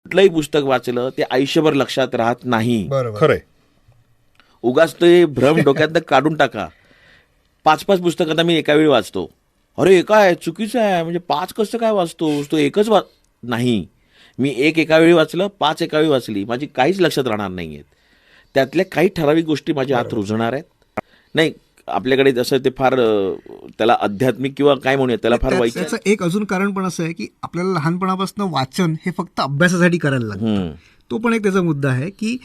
कुठलंही पुस्तक वाचलं ते आयुष्यभर लक्षात राहत नाही. खरंय. उगाच ते भ्रम डोक्यात काढून टाका. 5-5 पुस्तकं आता मी एका वेळी वाचतो. अरे हे काय चुकीचं आहे, म्हणजे 5 कसं काय वाचतोस, तो एकच नाही. मी एका वेळी वाचलं, 5 एका वेळी वाचली, माझी काहीच लक्षात राहणार नाही आहेत. त्यातल्या काही ठराविक गोष्टी माझ्या हात रुजणार आहेत. नाही आपल्याकडे जसं ते फार त्याला आध्यात्मिक किंवा काय म्हणूया त्याला फार वाईट. त्याचं एक अजून कारण पण असं आहे की आपल्याला लहानपणापासून वाचन हे फक्त अभ्यासासाठी करायला लागतं. तो पण एक त्याचा मुद्दा आहे की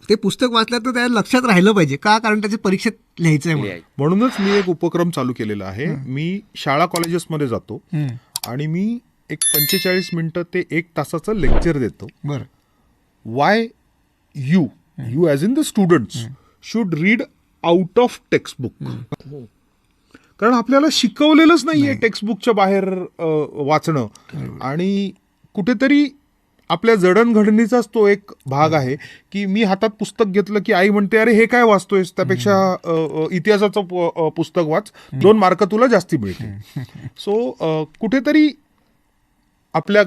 ते पुस्तक वाचलं तर त्याला लक्षात राहिलं पाहिजे का, कारण त्याची परीक्षेत लिहायचं आहे. म्हणूनच मी एक उपक्रम चालू केलेला आहे. मी शाळा कॉलेजेसमध्ये जातो आणि मी एक 45 मिनिटं ते 1 तासाचं लेक्चर देतो. बरं. Y you as in the students should read out of textbook. कारण आपल्याला शिकवलेलंच नाहीये टेक्स्टबुकच्या बाहेर वाचणं. आणि कुठेतरी आपल्या जडणघडणीचाच तो एक भाग आहे की मी हातात पुस्तक घेतलं की आई म्हणते अरे हे काय वाचतोयस, त्यापेक्षा इतिहासाचं पुस्तक वाच, 2 मार्क तुला जास्ती मिळतील. सो कुठेतरी आपल्या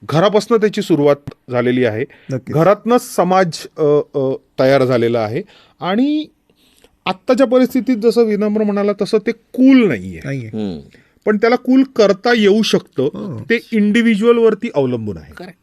घरापासून त्याची सुरुवात झालेली आहे. घरातनंच समाज तयार झालेला आहे. आणि आत्ताच्या परिस्थितीत जसं विनम्र म्हणाला तसं ते कूल नाहीये, पण त्याला कूल करता येऊ शकतं. ते इंडिव्हिज्युअल वरती अवलंबून आहे.